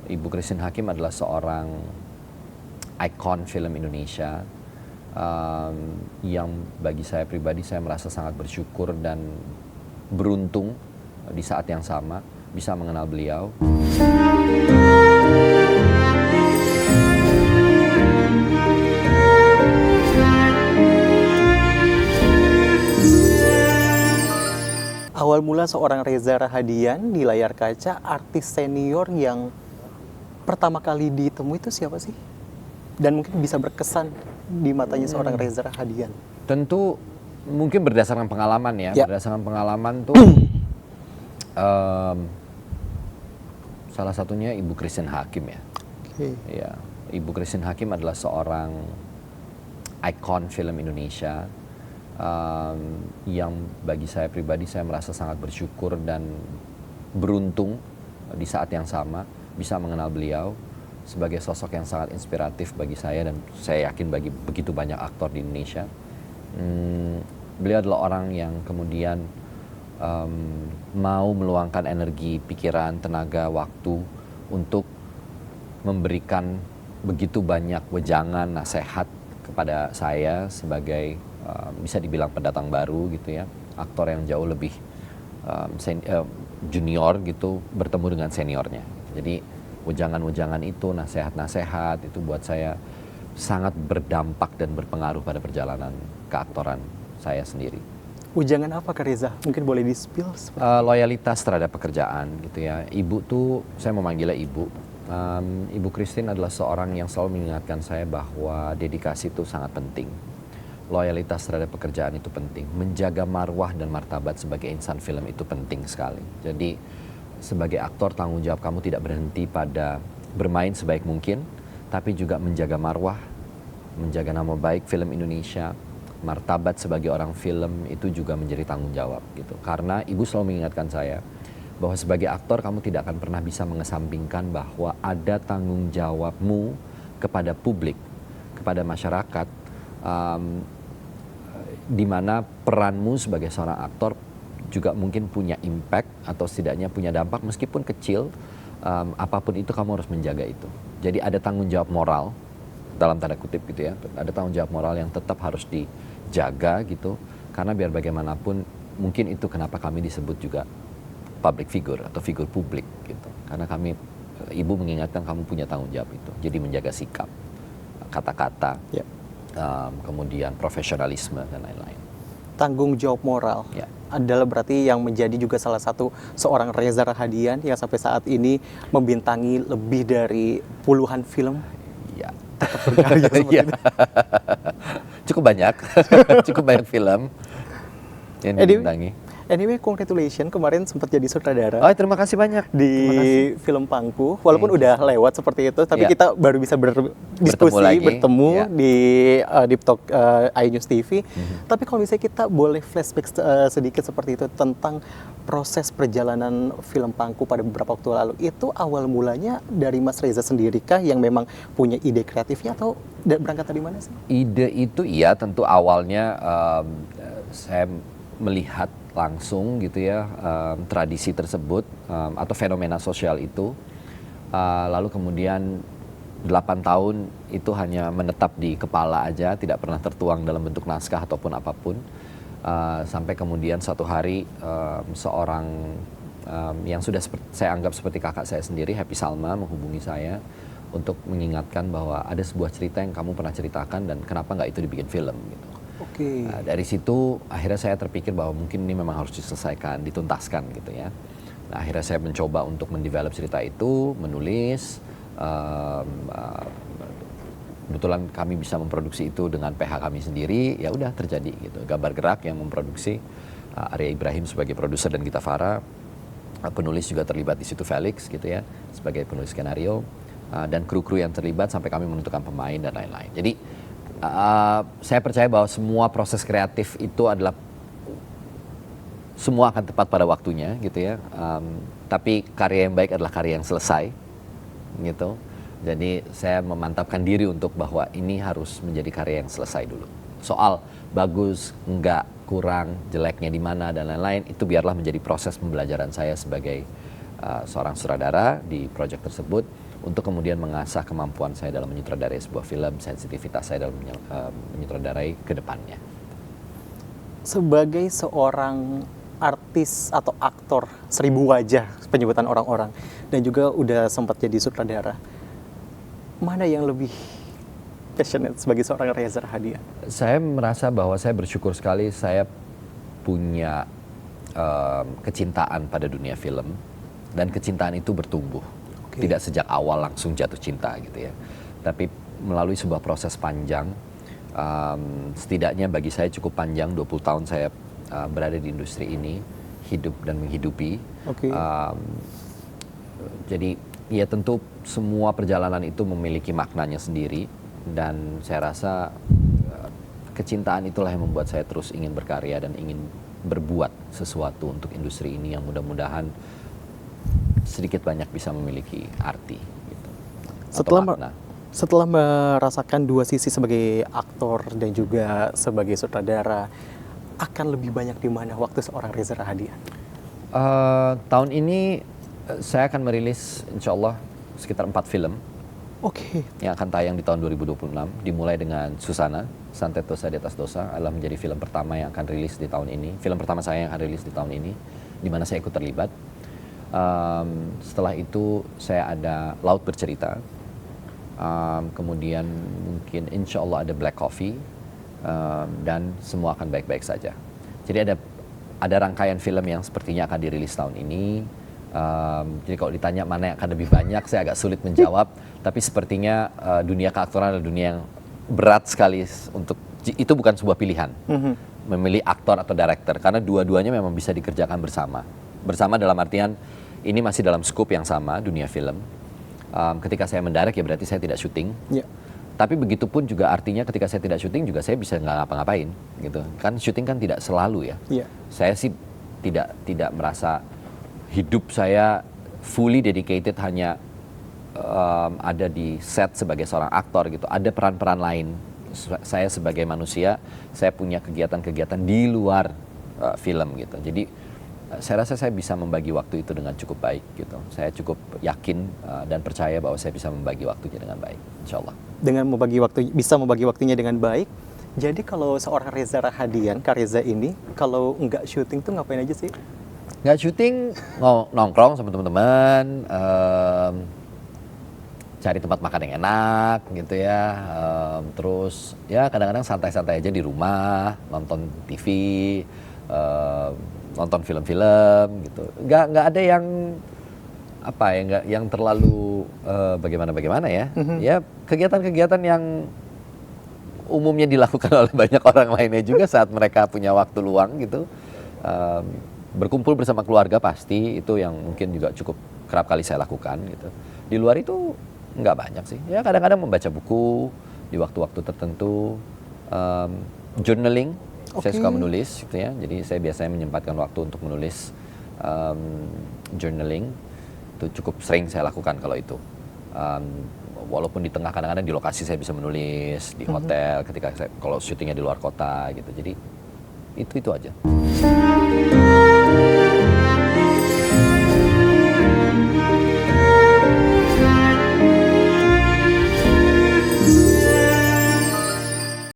Ibu Christine Hakim adalah seorang ikon film Indonesia yang bagi saya pribadi saya merasa sangat bersyukur dan beruntung di saat yang sama bisa mengenal beliau. Awal mula seorang Reza Rahadian di layar kaca, artis senior yang pertama kali ditemui itu siapa sih? Dan mungkin bisa berkesan di matanya seorang Reza Rahadian. Tentu mungkin berdasarkan pengalaman ya. Berdasarkan pengalaman tuh salah satunya Ibu Christine Hakim ya. Ya, Ibu Christine Hakim adalah seorang ikon film Indonesia yang bagi saya pribadi saya merasa sangat bersyukur dan beruntung di saat yang sama bisa mengenal beliau sebagai sosok yang sangat inspiratif bagi saya dan saya yakin bagi begitu banyak aktor di Indonesia. Beliau adalah orang yang kemudian mau meluangkan energi, pikiran, tenaga, waktu untuk memberikan begitu banyak wejangan, nasihat kepada saya sebagai bisa dibilang pendatang baru gitu ya, aktor yang jauh lebih junior gitu bertemu dengan seniornya. Jadi wejangan-wejangan itu, nasihat-nasihat itu buat saya sangat berdampak dan berpengaruh pada perjalanan keaktoran saya sendiri. Wejangan apa Kak Reza? Mungkin boleh di-spill? Loyalitas terhadap pekerjaan gitu ya. Ibu tuh, saya memanggilnya ibu. Ibu Christine adalah seorang yang selalu mengingatkan saya bahwa dedikasi itu sangat penting. Loyalitas terhadap pekerjaan itu penting. Menjaga marwah dan martabat sebagai insan film itu penting sekali. Jadi sebagai aktor tanggung jawab kamu tidak berhenti pada bermain sebaik mungkin, tapi juga menjaga marwah, menjaga nama baik film Indonesia, martabat sebagai orang film itu juga menjadi tanggung jawab gitu. Karena ibu selalu mengingatkan saya bahwa sebagai aktor kamu tidak akan pernah bisa mengesampingkan bahwa ada tanggung jawabmu kepada publik, kepada masyarakat, di mana peranmu sebagai seorang aktor juga mungkin punya impact atau setidaknya punya dampak meskipun kecil, apapun itu kamu harus menjaga itu. Jadi ada tanggung jawab moral dalam tanda kutip gitu ya, ada tanggung jawab moral yang tetap harus dijaga gitu, karena biar bagaimanapun mungkin itu kenapa kami disebut juga public figure atau figur publik gitu, karena kami, ibu mengingatkan kamu punya tanggung jawab itu, jadi menjaga sikap, kata-kata, kemudian profesionalisme dan lain-lain. Tanggung jawab moral adalah berarti yang menjadi juga salah satu seorang Reza Rahadian yang sampai saat ini membintangi lebih dari puluhan film. Ya. Tetap berkarya seperti itu. Cukup banyak film yang dibintangi. Anyway, congratulations, kemarin sempat jadi sutradara. Oh, terima kasih banyak. Di film Pangku, walaupun udah lewat seperti itu, tapi kita baru bisa berdiskusi, bertemu di Deep Talk iNews TV. Tapi kalau misalnya kita boleh flashback sedikit seperti itu tentang proses perjalanan film Pangku pada beberapa waktu lalu, itu awal mulanya dari Mas Reza sendiri kah yang memang punya ide kreatifnya atau berangkat dari mana sih? Ide itu iya tentu awalnya saya melihat langsung gitu ya tradisi tersebut atau fenomena sosial itu, lalu kemudian 8 tahun itu hanya menetap di kepala aja, tidak pernah tertuang dalam bentuk naskah ataupun apapun, sampai kemudian suatu hari seorang yang sudah saya anggap seperti kakak saya sendiri, Happy Salma, menghubungi saya untuk mengingatkan bahwa ada sebuah cerita yang kamu pernah ceritakan dan kenapa nggak itu dibikin film gitu. Dari situ akhirnya saya terpikir bahwa mungkin ini memang harus diselesaikan, dituntaskan gitu ya. Nah, akhirnya saya mencoba untuk mendevelop cerita itu, menulis. Kebetulan kami bisa memproduksi itu dengan PH kami sendiri, ya udah terjadi gitu. Gambar Gerak yang memproduksi, Arya Ibrahim sebagai produser dan Gita Farah, penulis juga terlibat di situ, Felix gitu ya sebagai penulis skenario, dan kru-kru yang terlibat sampai kami menentukan pemain dan lain-lain. Jadi saya percaya bahwa semua proses kreatif itu adalah semua akan tepat pada waktunya gitu ya. Tapi karya yang baik adalah karya yang selesai gitu. Jadi saya memantapkan diri untuk bahwa ini harus menjadi karya yang selesai dulu. Soal bagus, enggak, kurang, jeleknya di mana dan lain-lain itu biarlah menjadi proses pembelajaran saya sebagai seorang sutradara di proyek tersebut untuk kemudian mengasah kemampuan saya dalam menyutradarai sebuah film, sensitivitas saya dalam menyutradarai ke depannya. Sebagai seorang artis atau aktor 1000 wajah penyebutan orang-orang dan juga udah sempat jadi sutradara, mana yang lebih passionate sebagai seorang Reza Rahadian? Saya merasa bahwa saya bersyukur sekali saya punya kecintaan pada dunia film dan kecintaan itu bertumbuh. Tidak sejak awal langsung jatuh cinta gitu ya, tapi melalui sebuah proses panjang, setidaknya bagi saya cukup panjang, 20 tahun saya berada di industri ini, hidup dan menghidupi. Jadi ya tentu semua perjalanan itu memiliki maknanya sendiri, dan saya rasa kecintaan itulah yang membuat saya terus ingin berkarya dan ingin berbuat sesuatu untuk industri ini yang mudah-mudahan sedikit banyak bisa memiliki arti gitu, setelah merasakan dua sisi sebagai aktor dan juga sebagai sutradara, akan lebih banyak di mana waktu seorang Reza Rahadian? Tahun ini saya akan merilis insya Allah sekitar 4 film yang akan tayang di tahun 2026, dimulai dengan Susana, Santet Dosa di Atas Dosa adalah menjadi film pertama yang akan rilis di tahun ini, film pertama saya yang akan rilis di tahun ini, di mana saya ikut terlibat. Setelah itu saya ada Laut Bercerita, kemudian mungkin insya Allah ada Black Coffee, dan semua akan baik-baik saja. Jadi ada rangkaian film yang sepertinya akan dirilis tahun ini. Jadi kalau ditanya mana yang akan lebih banyak, saya agak sulit menjawab. Tapi sepertinya dunia keaktoran adalah dunia yang berat sekali untuk, itu bukan sebuah pilihan memilih aktor atau director, karena dua-duanya memang bisa dikerjakan bersama. Bersama dalam artian ini masih dalam skup yang sama, dunia film. Ketika saya mendirect ya berarti saya tidak syuting. Tapi begitu pun juga artinya ketika saya tidak syuting juga saya bisa nggak ngapa-ngapain gitu. Kan syuting kan tidak selalu ya. Saya sih tidak merasa hidup saya fully dedicated hanya ada di set sebagai seorang aktor gitu. Ada peran-peran lain. Saya sebagai manusia, saya punya kegiatan-kegiatan di luar film gitu. Jadi saya rasa saya bisa membagi waktu itu dengan cukup baik gitu. Saya cukup yakin dan percaya bahwa saya bisa membagi waktunya dengan baik, insya Allah. Dengan bisa membagi waktunya dengan baik. Jadi kalau seorang Reza Rahadian, Kak Reza ini, kalau nggak syuting tuh ngapain aja sih? Nggak syuting, nongkrong sama teman-teman, cari tempat makan yang enak gitu ya. Terus ya kadang-kadang santai-santai aja di rumah, nonton TV, nonton film-film gitu. Nggak ada yang apa ya, nggak yang terlalu bagaimana ya. Ya kegiatan-kegiatan yang umumnya dilakukan oleh banyak orang lainnya juga saat mereka punya waktu luang gitu. Berkumpul bersama keluarga pasti itu yang mungkin juga cukup kerap kali saya lakukan gitu. Di luar itu nggak banyak sih. Ya kadang-kadang membaca buku di waktu-waktu tertentu, journaling. Saya suka menulis gitu ya. Jadi saya biasanya menyempatkan waktu untuk menulis, journaling. Itu cukup sering saya lakukan kalau itu. Walaupun di tengah kadang-kadang di lokasi saya bisa menulis, di hotel ketika kalau syutingnya di luar kota gitu. Jadi itu aja.